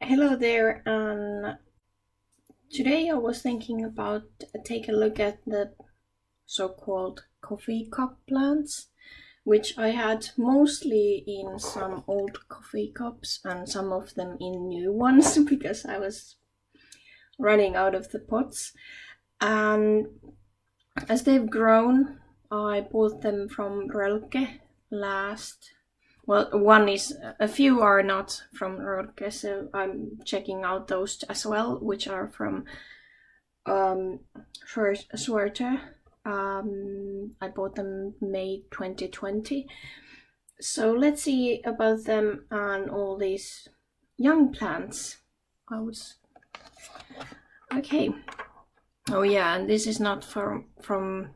Hello there, and today I was thinking about take a look at the so-called coffee cup plants, which I had mostly in some old coffee cups and some of them in new ones because I was running out of the pots. And as they've grown, I bought them from Rölke last. Well, one is a few are not from Rölke, so I'm checking out those as well, which are from Schwerter. I bought them May 2020. So let's see about them and all these young plants. Okay. Oh yeah, and this is not from.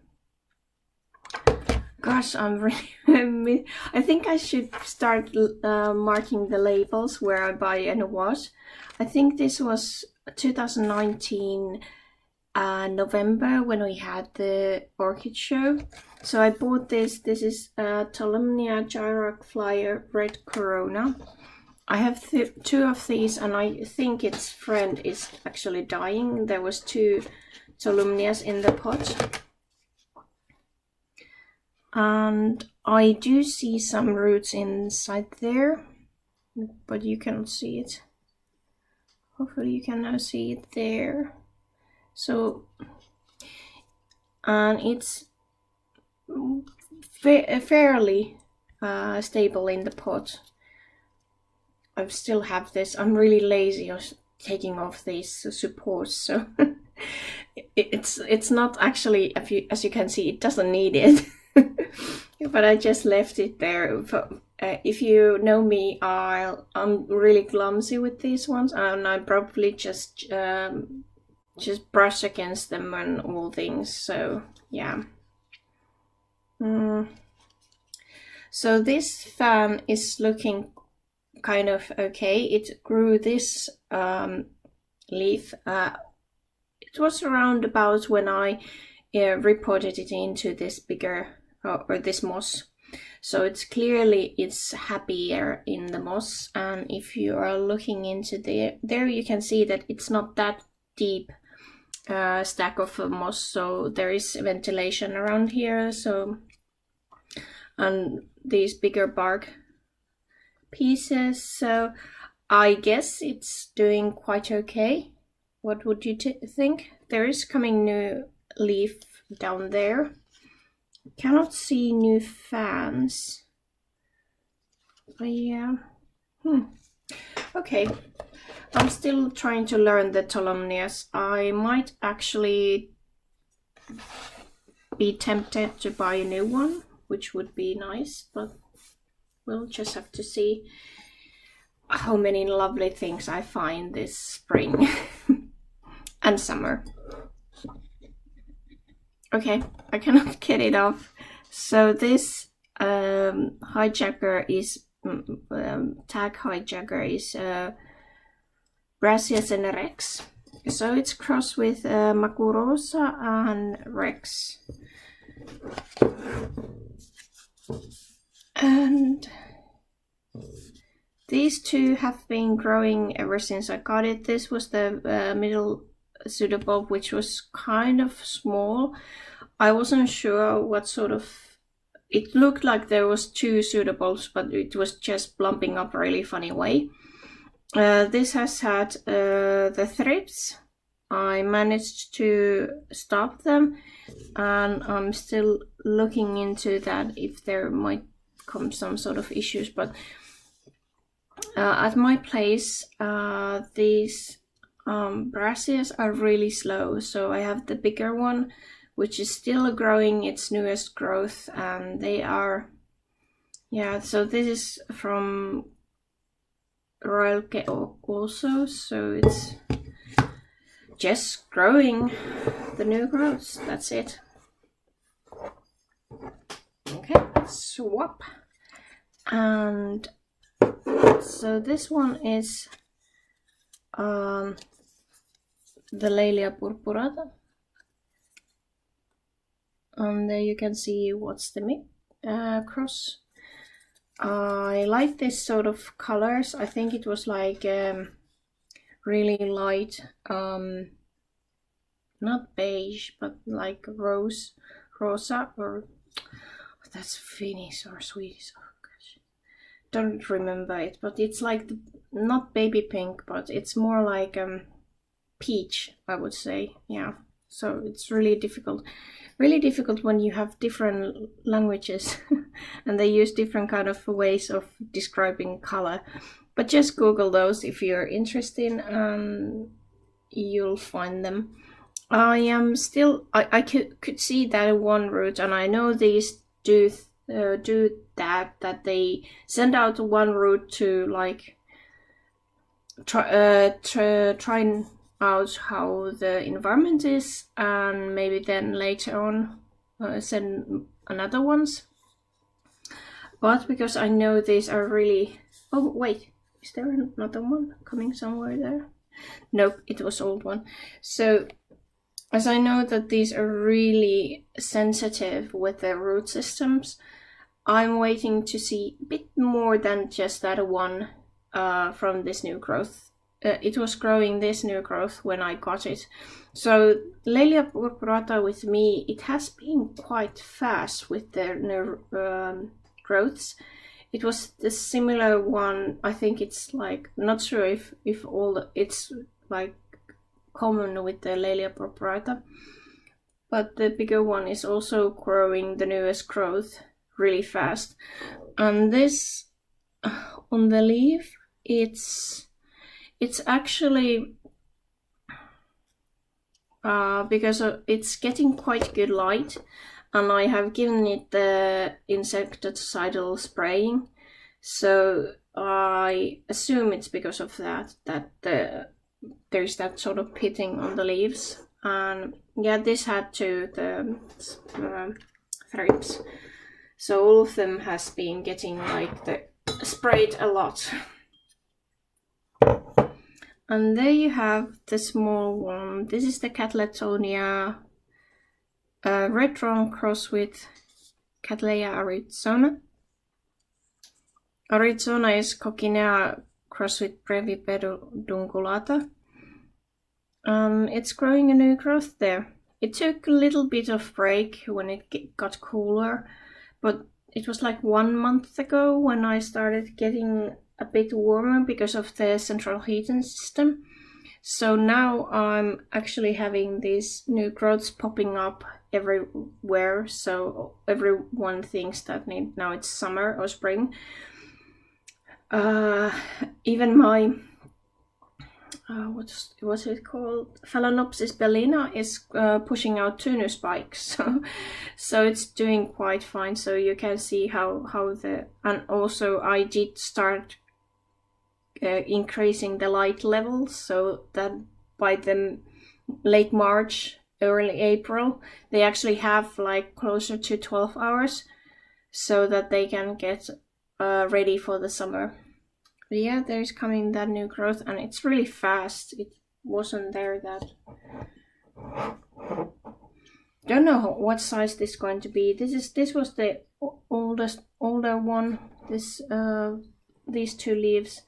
Gosh, I'm really. I think I should start marking the labels where I buy and what. I think this was 2019 November when we had the orchid show. So I bought this. This is Tolumnia Gyroc Flyer Red Corona. I have two of these, and I think its friend is actually dying. There was two Tolumnias in the pot. And I do see some roots inside there, but you cannot see it. Hopefully you can now see it there. So, and it's fairly stable in the pot. I still have this. I'm really lazy of taking off these supports, so it's not actually, as you can see, it doesn't need it. But I just left it there. If you know me, I'm really clumsy with these ones, and I probably just brush against them and all things. So yeah. So this fan is looking kind of okay. It grew this leaf. It was around about when I reported it into this bigger or this moss. So it's happier in the moss, and if you are looking into there you can see that it's not that deep stack of moss, so there is ventilation around here. So, and these bigger bark pieces, so I guess it's doing quite okay. What would you think? There is coming new leaf down there. Cannot see new fans. But yeah. Okay. I'm still trying to learn the Tolumnias. I might actually be tempted to buy a new one, which would be nice, but we'll just have to see how many lovely things I find this spring and summer. Okay, I cannot get it off. So this hijacker is tag hijacker is Brasius and Rex. So it's crossed with Macurosa and Rex. And these two have been growing ever since I got it. This was the middle pseudobulb, which was kind of small. I wasn't sure what sort of. It looked like there was two pseudobulbs, but it was just plumping up a really funny way. This has had the thrips. I managed to stop them, and I'm still looking into that if there might come some sort of issues. But at my place, these Brasias are really slow. So I have the bigger one, which is still growing its newest growth, and they are, yeah, so this is from Rölke also, so it's just growing the new growths, that's it. Okay, swap. And so this one is the Laelia Purpurada. And there you can see what's the cross. I like this sort of colors. I think it was like really light, not beige, but like rosa, or that's Finnish or Swedish. Oh gosh, don't remember it, but it's like not baby pink, but it's more like peach, I would say. Yeah, so it's really difficult when you have different languages and they use different kind of ways of describing color. But just Google those if you're interested, and you'll find them. I am still, I could see that one route, and I know these do that they send out one route to like try out how the environment is, and maybe then later on send another ones. But because I know these are really, oh wait, is there another one coming somewhere there? Nope, it was old one. So as I know that these are really sensitive with their root systems, I'm waiting to see a bit more than just that one from this new growth. It was growing this new growth when I got it. So Laelia Purpurada with me, it has been quite fast with their new growths. It was the similar one. I think it's like, not sure if it's like common with the Laelia Purpurada, but the bigger one is also growing the newest growth really fast. And this on the leaf, it's actually because it's getting quite good light, and I have given it the insecticidal spraying, so I assume it's because of that there's that sort of pitting on the leaves. And yeah, this had to the thrips, so all of them has been getting like sprayed a lot. And there you have the small one. This is the Cattleya red drum cross with Cattleya Arizona. Arizona is Coquinea cross with Brevipedunculata. It's growing a new growth there. It took a little bit of break when it got cooler, but it was like 1 month ago when I started getting a bit warmer because of the central heating system. So now I'm actually having these new growths popping up everywhere, so everyone thinks that now it's summer or spring. Even my what's it called, Phalaenopsis bellina is pushing out 2 new spikes, so it's doing quite fine. So you can see how and also I did start increasing the light levels, so that by the late March, early April, they actually have like closer to 12 hours, so that they can get ready for the summer. But yeah, there's coming that new growth, and it's really fast. It wasn't there that. Don't know what size this is going to be. This was the older one. These 2 leaves.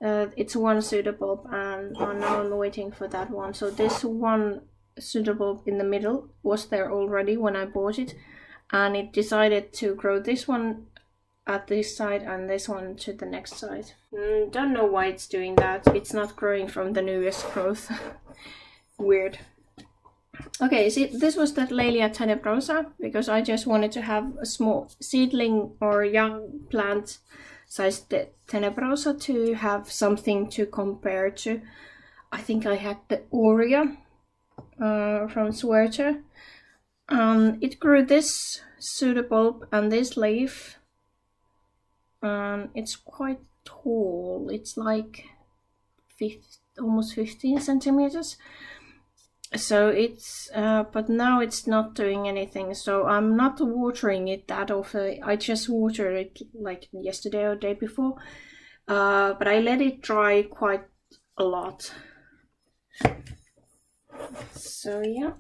It's one pseudobulb, and now I'm waiting for that one. So this one pseudobulb in the middle was there already when I bought it, and it decided to grow this one at this side and this one to the next side. Don't know why it's doing that. It's not growing from the newest growth. Weird. Okay, see, this was that Laelia tenebrosa, because I just wanted to have a small seedling or young plant sized tenebrosa to have something to compare to. I think I had the Aurea from Swerter. It grew this pseudobulb and this leaf. It's quite tall. It's like almost 15 centimeters. So it's but now it's not doing anything, so I'm not watering it that often. I just watered it like yesterday or day before, but I let it dry quite a lot. So yeah.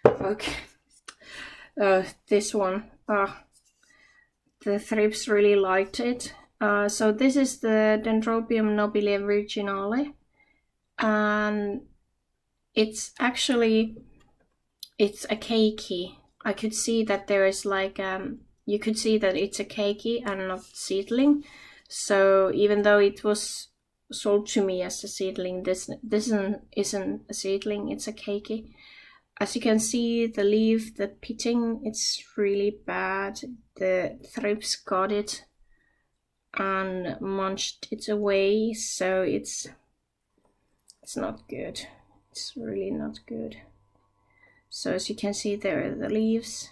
Okay. This one, the thrips really liked it. So this is the Dendrobium Nobile Virginale, and it's actually, it's a keiki. I could see that there is like, you could see that it's a keiki and not seedling. So even though it was sold to me as a seedling, this isn't a seedling, it's a keiki. As you can see, the leaf, the pitting, it's really bad. The thrips got it and munched it away, so it's not good. It's really not good. So as you can see, there are the leaves.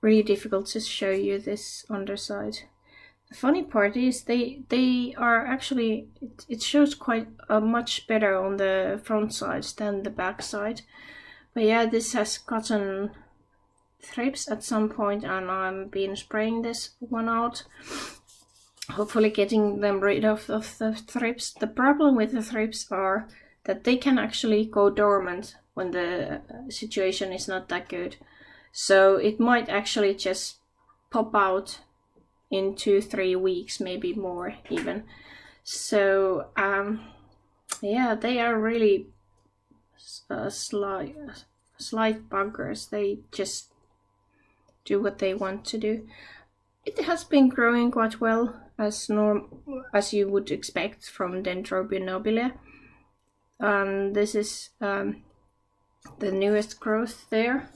Really difficult to show you this underside. The funny part is they are actually, it shows quite much better on the front side than the back side. But yeah, this has gotten thrips at some point, and I've been spraying this one out, hopefully getting them rid of the thrips. The problem with the thrips are that they can actually go dormant when the situation is not that good. So it might actually just pop out in 2-3 weeks, maybe more even. So yeah, they are really slight buggers. They just do what they want to do. It has been growing quite well, as you would expect from Dendrobium Nobile. And this is the newest growth there.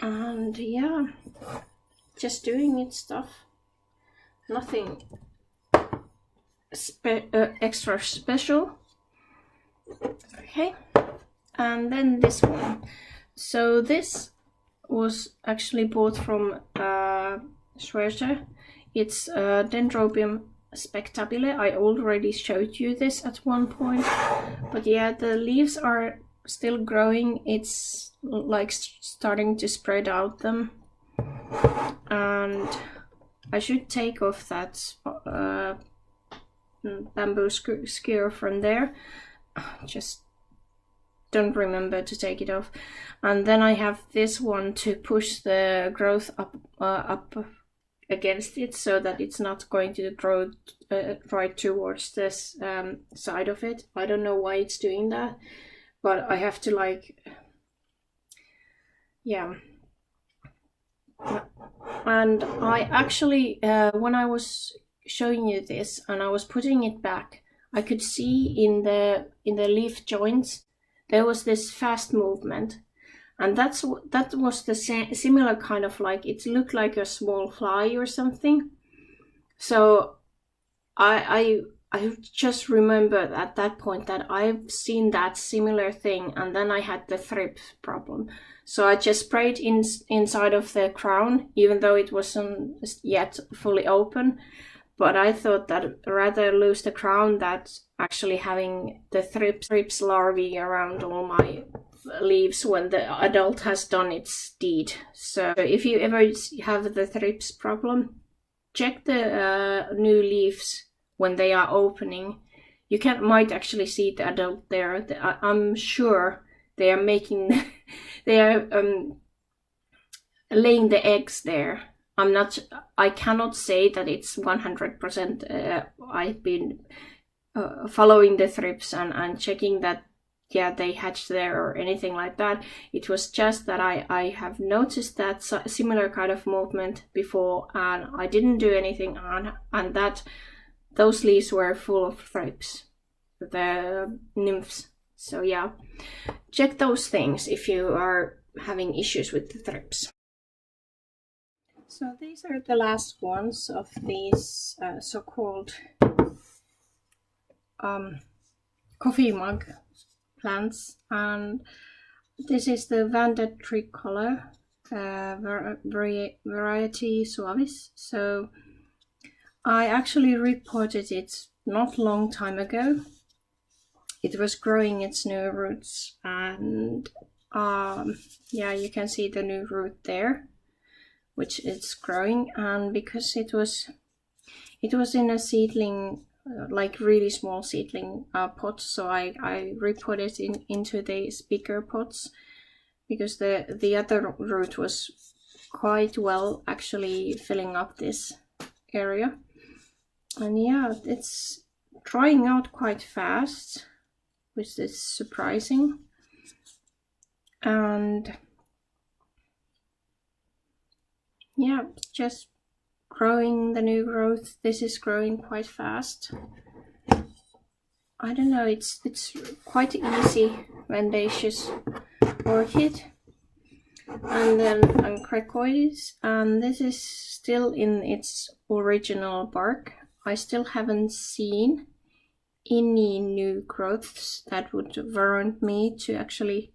And yeah, just doing its stuff. Nothing extra special. Okay, and then this one. So this was actually bought from Schwerter. It's Dendrobium Spectacular. I already showed you this at one point, but yeah, the leaves are still growing. It's like starting to spread out them, and I should take off that bamboo skewer from there. Just don't remember to take it off. And then I have this one to push the growth up against it, so that it's not going to grow right towards this side of it. I don't know why it's doing that, but I have to, like, yeah. And I actually, when I was showing you this and I was putting it back, I could see in the leaf joints there was this fast movement, and that was the similar kind of, like, it looked like a small fly or something. So I just remembered at that point that I've seen that similar thing, and then I had the thrip problem. So I just sprayed inside of the crown, even though it wasn't yet fully open. But I thought that rather lose the crown than actually having the thrips larvae around all my leaves when the adult has done its deed. So if you ever have the thrips problem, check the new leaves when they are opening. You might actually see the adult there. I'm sure they are making, they are laying the eggs there. I cannot say that it's 100%. I've been following the thrips and checking that, yeah, they hatched there or anything like that. It was just that I have noticed that similar kind of movement before, and I didn't do anything on, and that those leaves were full of thrips, the nymphs. So yeah, check those things if you are having issues with the thrips. So these are the last ones of these so-called coffee mug plants, and this is the Vanda tricolor variety suavis. So I actually reported it not long time ago. It was growing its new roots, and yeah, you can see the new root there, which it's growing. And because it was in a seedling, like really small seedling pot, so I re-put it into these bigger pots, because the other root was quite well, actually filling up this area. And yeah, it's drying out quite fast, which is surprising. And yeah, just growing the new growth. This is growing quite fast. I don't know, it's quite easy Mendacious orchid. And then Cricoides, and this is still in its original bark. I still haven't seen any new growths that would warrant me to actually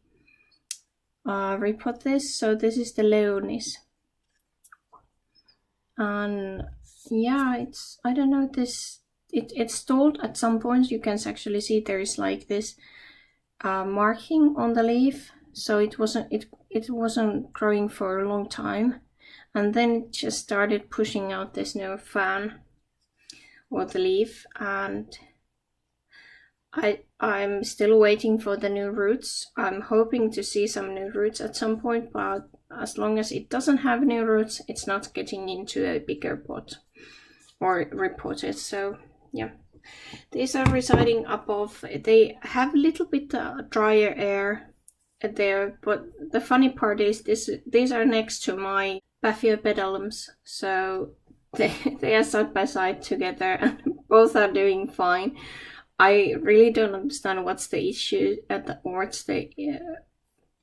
repot this. So this is the Leonis. And yeah, it's, I don't know, this it's stalled at some points. You can actually see there is like this marking on the leaf, so it wasn't growing for a long time, and then it just started pushing out this new fan or the leaf, and I'm still waiting for the new roots. I'm hoping to see some new roots at some point, but as long as it doesn't have new roots, it's not getting into a bigger pot or repotted. So yeah, these are residing above. They have a little bit drier air there, but the funny part is these are next to my Paphiopedalums, so they are side by side together, and both are doing fine. I really don't understand what's the issue at the what's the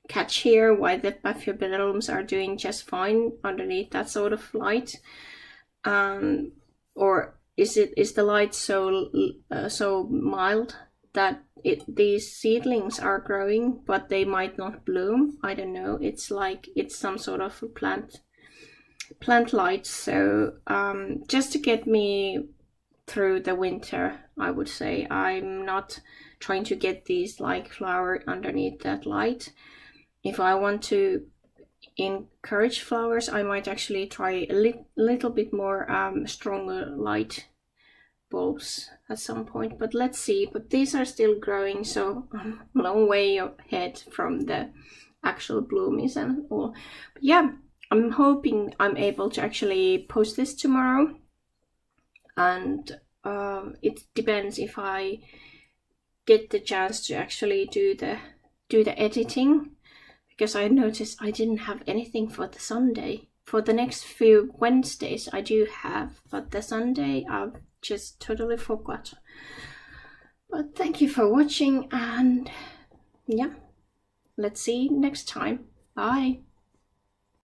catch here, why the Paphiopedalums are doing just fine underneath that sort of light, or is the light so mild that these seedlings are growing but they might not bloom? I don't know. It's like it's some sort of plant light. So just to get me through the winter, I would say. I'm not trying to get these like flower underneath that light. If I want to encourage flowers, I might actually try a little bit more stronger light bulbs at some point, but let's see. But these are still growing, so I'm a long way ahead from the actual bloomies and all. But yeah, I'm hoping I'm able to actually post this tomorrow, and it depends if I get the chance to actually do the editing, because I noticed I didn't have anything for the Sunday. For the next few Wednesdays I do have, but the Sunday I've just totally forgot. But thank you for watching, and yeah, let's see next time. Bye.